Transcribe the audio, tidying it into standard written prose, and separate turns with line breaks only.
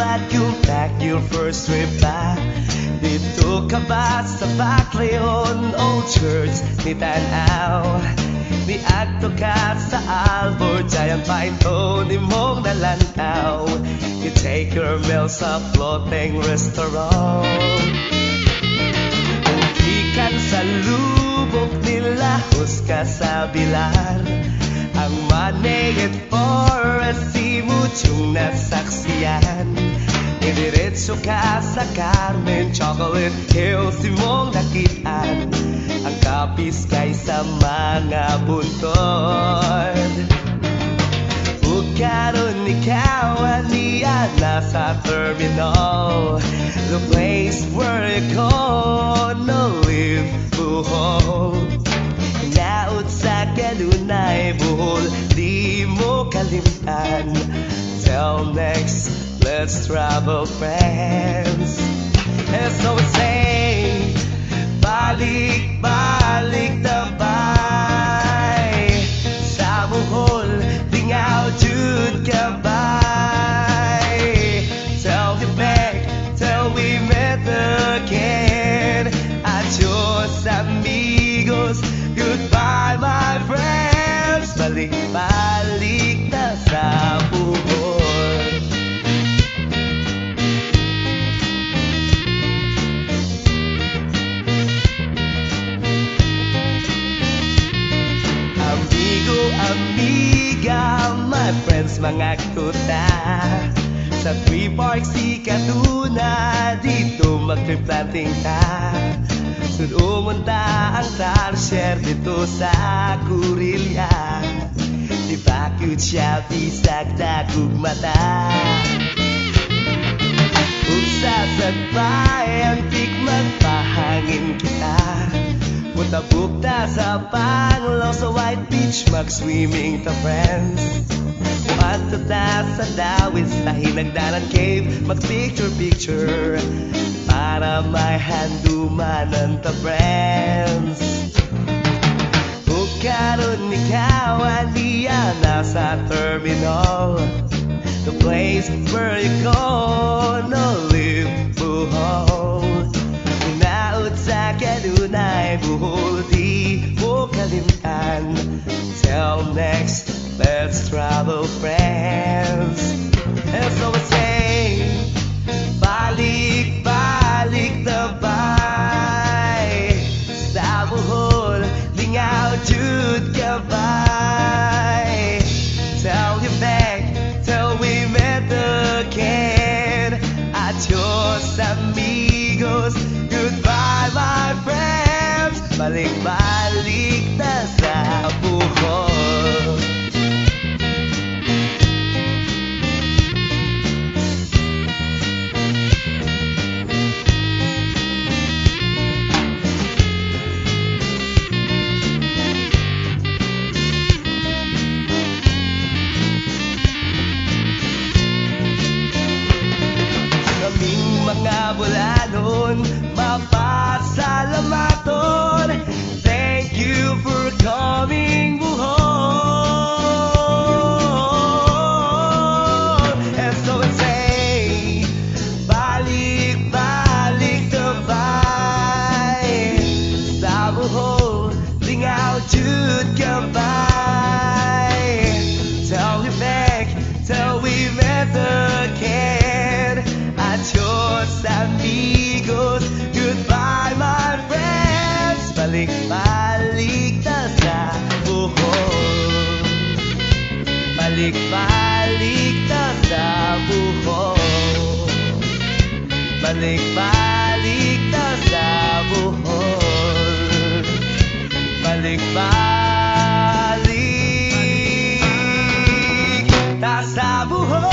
glad you back your first trip back. Dito ka ba sa Baclayon, Old Church ni Tanaw? Ni adto ka sa Albor, Giant Pine Cone, ni mong nalantaw. You take your meal sa floating restaurant. Ikan sa lubok nila, hus ka sa bilar. Ang Manayat Forest, si Muchong nasaksiyan. Idiretso ka sa Carmen, Chocolate Hills, si mong nakitaan. Ang Kapiskay sa mga buntod. Karon ikaw aniya nasa terminal, the place where you gonna live buhol. Naut sa kanunay buhol, di mo kalimtan. Till next, let's travel friends. And so we say, balik, balik na bay sa buhol. Jud goodbye. Tell you back till we met again. Adios amigos, goodbye my friends. Balik balik na sa buhol. Amigo, amiga, my friends, mga kuta. Sa Three Parks, si Kaduna, dito mag-trip planting ta. Sunumunta ang tarsier dito sa Kurilya. Di ba cute siya, bisag na kugmata. Kung sasagpay ang tikman, pahangin kita. Punta-bukta sa Panglong, sa White Beach, mag-swimming ta friends. Ato ta sa Dawis, sa Hinagdanan Cave, mag-picture-picture, para may handumanan ta friends. Kung karon ikaw aniya nasa terminal, the place where you gonna live buhol. Naut sa kanunay buhol, di mo kalimtan. Till next, let's travel friends. And so we say, balik, balik na bay sa buhol, lingaw jud kabay. Tell you back till we met again. Adios amigos, goodbye my friends. Balik, balik na sa buhol. Mga bulanon, mapasalamaton. Thank you for coming buhol. And so I say, balik, balik na bay sa buhol, lingaw jud kabay. Tell you back till we met again. Adios amigos, goodbye my friends. Balik, balik na sa buhol. Balik, balik na sa buhol. Balik, balik na sa buhol. Balik, balik na sa buhol.